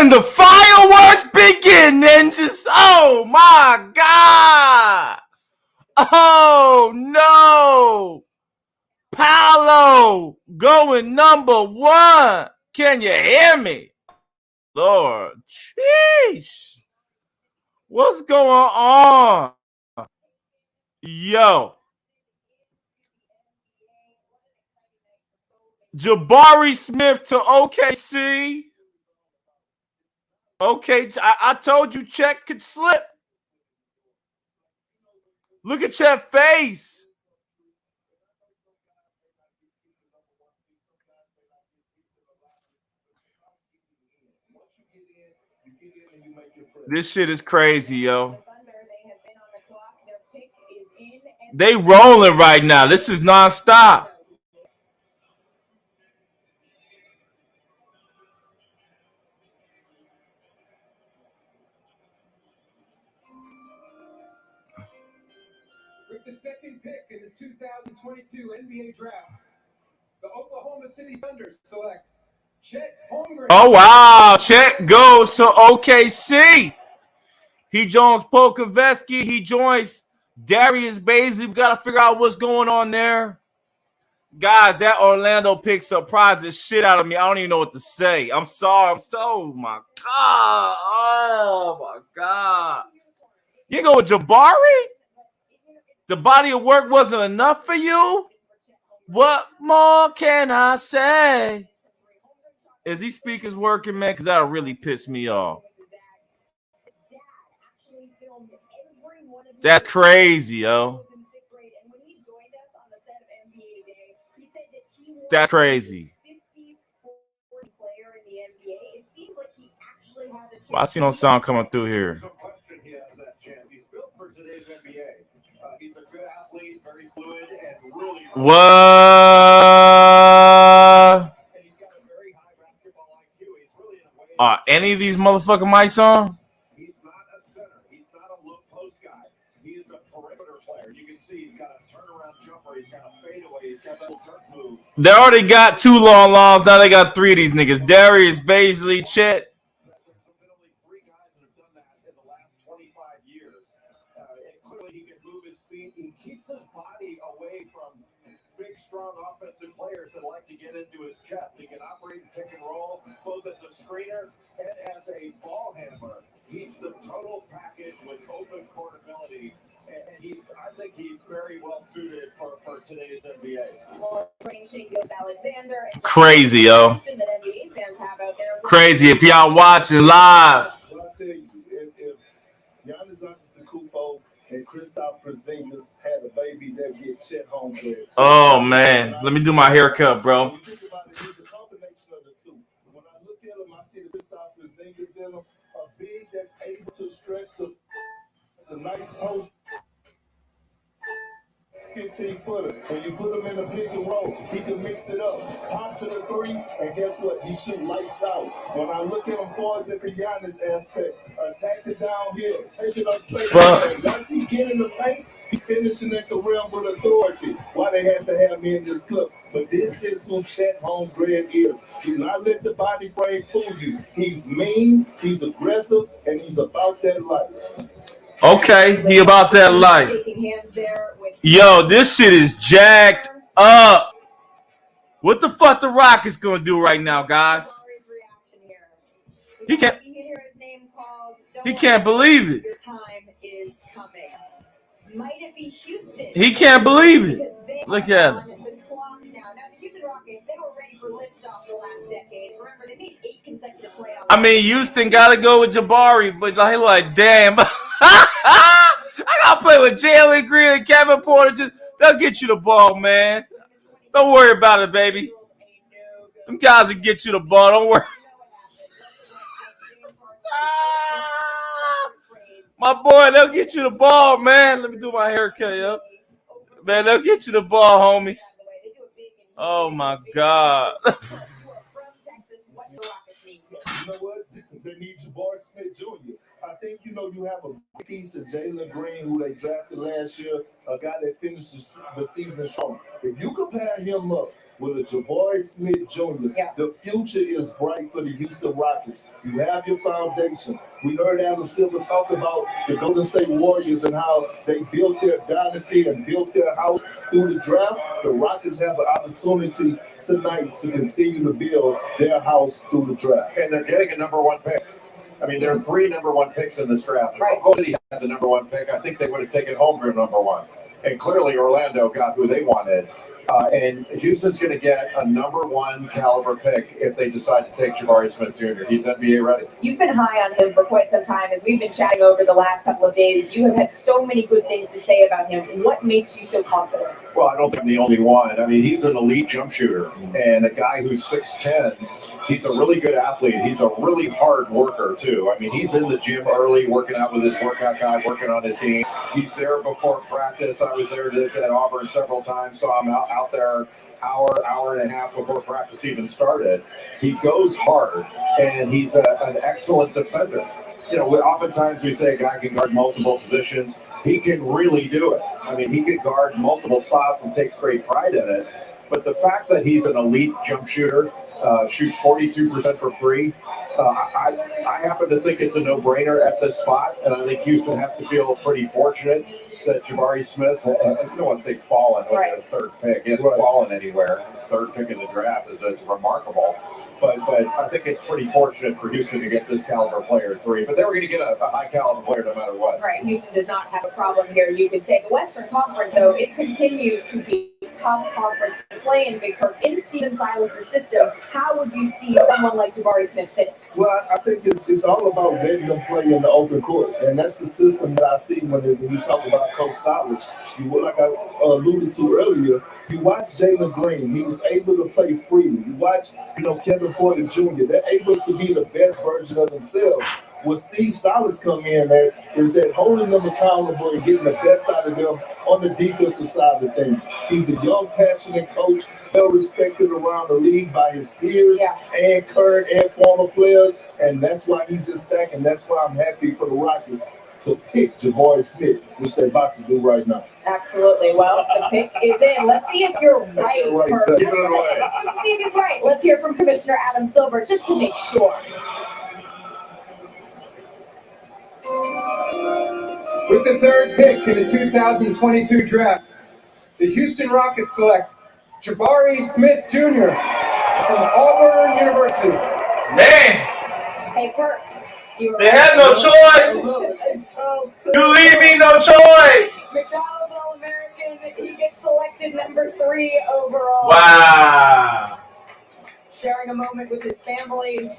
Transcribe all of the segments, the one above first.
And the fireworks begin, ninjas. Oh my God. Oh no. Paolo going number one. Can you hear me? Lord. Sheesh. What's going on? Yo. Jabari Smith to OKC. Okay, I told you Chet could slip. Look at Chet's face. This shit is crazy, yo. They rolling right now. This is nonstop. With the second pick in the 2022 NBA draft, the Oklahoma City Thunder select Chet Holmgren. Oh, wow. Chet goes to OKC. He joins Pokusevski. He joins Darius Bazley. We got to figure out what's going on there. Guys, that Orlando pick surprised the shit out of me. I don't even know what to say. I'm sorry. Oh, my God. Oh, my God. You go with Jabari? The body of work wasn't enough for you? What more can I say? Is these speakers working, man? Because that'll really piss me off. That's crazy, yo. That's crazy. Well, I see no sound coming through here. What? Are any of these motherfucking mics on? He's not a center. He's not a low post guy. He is a perimeter player. You can see he's got a turnaround jumper. He's got a fadeaway. He's got that little jerk move. They already got two long laws. Now they got three of these niggas. Darius Bazley, Chet. There's been only three guys that have done that in the last 25 years. And clearly he can move his feet. He keeps his body away from big, strong offensive players that like to get into his chest. He can operate and pick and roll both as a screener and as a ball handler. He's the total package with open court ability. And I think he's very well suited for today's NBA. Crazy, yo. Crazy. If y'all watching live. Well, I tell you, if Giannis Antetokounmpo and Kristaps Porzingis had a baby, they'd get Chet Holmgren. Oh, man. Let me do my haircut, bro. When you think about it, he's a combination of the two. When I look at him, I see the Kristaps Porzingis in him. A big that's able to stretch the nice post. 15-footer. When you put him in a pick and roll, he can mix it up. Pop to the three, and guess what? He shoot lights out. When I look at him far as at the Giannis aspect, attack it downhill, take it up space. Once he get in the paint, he's finishing at the rim with authority. Why they have to have me in this clip? But this is who Chet Holmgren is. Do not let the body frame fool you. He's mean, he's aggressive, and he's about that life. Okay, he about that life. Yo, this shit is jacked up. What the fuck the Rockets gonna do right now, guys? He can't believe it. He can't believe it. Look at him. I mean, Houston got to go with Jabari, but like damn. I got to play with Jalen Green and Kevin Porter. They'll get you the ball, man. Don't worry about it, baby. Them guys will get you the ball. Don't worry. My boy, they'll get you the ball, man. Let me do my haircut, yo. Man, they'll get you the ball, homies. Oh, my God. You know what? They need Jabari Smith Jr. I think, you have a piece of Jalen Green, who they drafted last year, a guy that finished the season strong. If you compare him up with a Jabari Smith Jr. Yeah. The future is bright for the Houston Rockets. You have your foundation. We heard Adam Silver talk about the Golden State Warriors and how they built their dynasty and built their house through the draft. The Rockets have an opportunity tonight to continue to build their house through the draft. And they're getting a number one pick. I mean, there are 3 number one picks in this draft. If Right. Oklahoma City had the number one pick, I think they would have taken home their number one. And clearly Orlando got who they wanted. And Houston's going to get a number one caliber pick if they decide to take Jabari Smith Jr. He's NBA ready. You've been high on him for quite some time. As we've been chatting over the last couple of days, you have had so many good things to say about him. What makes you so confident? Well, I don't think I'm the only one. I mean, he's an elite jump shooter and a guy who's 6'10". He's a really good athlete. He's a really hard worker, too. I mean, he's in the gym early, working out with his workout guy, working on his game. He's there before practice. I was there at Auburn several times, so I'm out there hour and a half before practice even started. He goes hard, and he's an excellent defender. You know, oftentimes we say a guy can guard multiple positions. He can really do it. I mean, he can guard multiple spots and takes great pride in it. But the fact that he's an elite jump shooter, shoots 42% from free, I happen to think it's a no-brainer at this spot, and I think Houston has to feel pretty fortunate that Jabari Smith, I don't want to say fallen with Right. his 3rd pick. He hasn't fallen anywhere. 3rd pick in the draft is remarkable. But I think it's pretty fortunate for Houston to get this caliber player at 3. But they were going to get a high caliber player no matter what. Right, Houston does not have a problem here. You could say the Western Conference, though, it continues to be a tough conference to play in because in Steven Silas' system, how would you see someone like Jabari Smith fit? Well, I think it's all about letting them play in the open court, and that's the system that I see when you talk about Coach Silas. Like I alluded to earlier, you watch Jalen Green; he was able to play freely. You watch, Kevin Porter Jr. They're able to be the best version of themselves. What Steve Silas come in at is that holding them accountable and getting the best out of them on the defensive side of things. He's a young, passionate coach, well respected around the league by his peers and current and former players, and that's why he's in stack, and that's why I'm happy for the Rockets to pick Jabari Smith, which they're about to do right now. Absolutely. Well, the pick is in. Let's see if you're right. Give it away. Let's see if he's right. Let's hear from Commissioner Adam Silver just to make sure. With the 3rd pick in the 2022 draft, the Houston Rockets select Jabari Smith Jr. from Auburn University. Man, Hey, Kurt. they had no choice. You leave me no choice. McDonald's All-American. He gets selected number 3 overall. Wow. Sharing a moment with his family.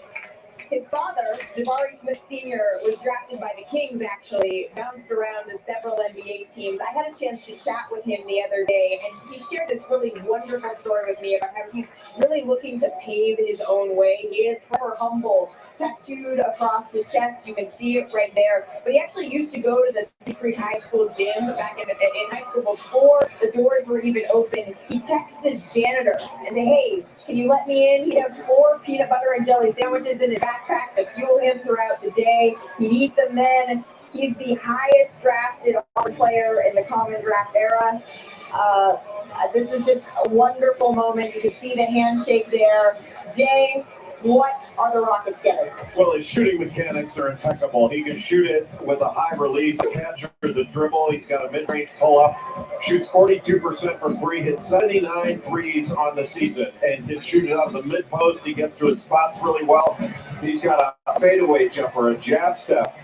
His father, Jabari Smith Sr., was drafted by the Kings, actually, bounced around to several NBA teams. I had a chance to chat with him the other day, and he shared this really wonderful story with me about how he's really looking to pave his own way. He is forever humble, tattooed across his chest. You can see it right there. But he actually used to go to the Secret High School gym back in high school before the doors were even open. He texts his janitor and say, "Hey, can you let me in?" He'd have 4 peanut butter and jelly sandwiches in his backpack to fuel him throughout the day. He'd eat them then. He's the highest drafted player in the common draft era. This is just a wonderful moment. You can see the handshake there. Jay, what are the Rockets getting? Well, his shooting mechanics are impeccable. He can shoot it with a high release, a catch with a dribble. He's got a mid-range pull-up, shoots 42% from 3, hits 79 threes on the season, and can shoot it out of the mid-post. He gets to his spots really well. He's got a fadeaway jumper, a jab step.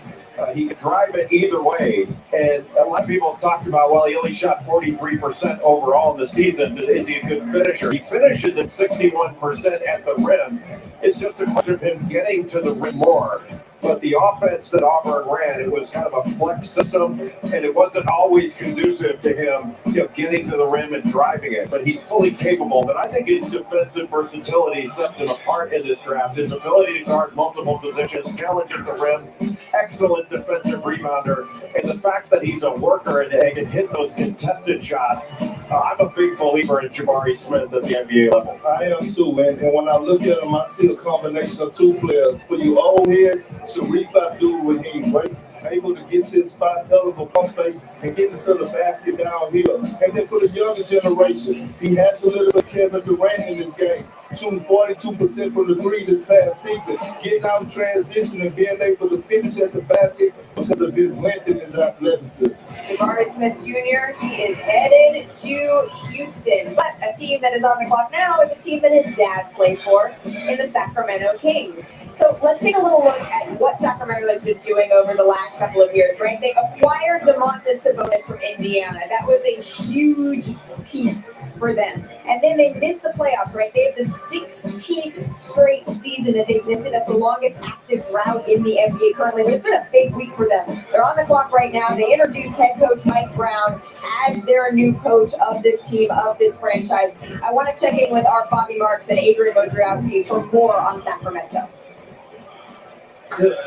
He can drive it either way. And a lot of people have talked about, well, he only shot 43% overall in the season. Is he a good finisher? He finishes at 61% at the rim. It's just a question of him getting to the rim more. But the offense that Auburn ran, it was kind of a flex system, and it wasn't always conducive to him, getting to the rim and driving it. But he's fully capable. But I think his defensive versatility sets him apart in this draft. His ability to guard multiple positions, challenge at the rim, excellent defensive rebounder, and the fact that he's a worker and can hit those contested shots. I'm a big believer in Jabari Smith at the NBA level. I am too, and when I look at him, I see a combination of 2 players. For you old heads, Sharif Abdul-Rahim, right? able to get to his spots, hell of a pump fake, and get into the basket downhill. And then for the younger generation, he has a little bit of Kevin Durant in this game, shooting 42% from the three this past season, getting out in transition and being able to finish at the basket because of his length and his athleticism. Jabari Smith Jr., he is headed to Houston. But a team that is on the clock now is a team that his dad played for in the Sacramento Kings. So let's take a little look at what Sacramento has been doing over the last couple of years, right? They acquired Domantas Sabonis from Indiana. That was a huge piece for them. And then they missed the playoffs, right? They have the 16th straight season that they've missed it. That's the longest active drought in the NBA currently. But it's been a big week for them. They're on the clock right now. They introduced head coach Mike Brown as their new coach of this team, of this franchise. I want to check in with our Bobby Marks and Adrian Wojciechowski for more on Sacramento.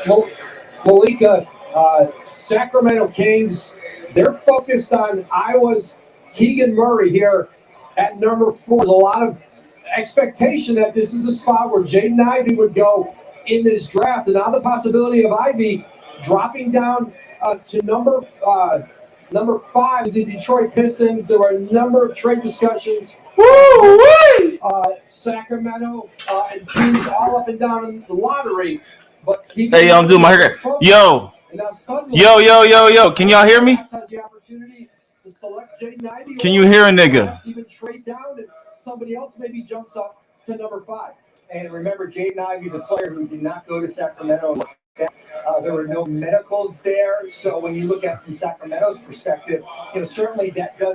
Well, Malika, Sacramento Kings, they're focused on Iowa's Keegan Murray here at number 4. There's a lot of expectation that this is a spot where Jaden Ivey would go in this draft. And now the possibility of Ivey dropping down to number 5, the Detroit Pistons. There were a number of trade discussions. Sacramento and teams all up and down the lottery. But hey, I'm doing my hair. Yo. Can y'all hear me? Can you hear a nigga? Even trade down and somebody else maybe jumps up to number 5. And remember, Jaden Ivey's a player who did not go to Sacramento. There were no medicals there. So when you look at it from Sacramento's perspective, certainly that does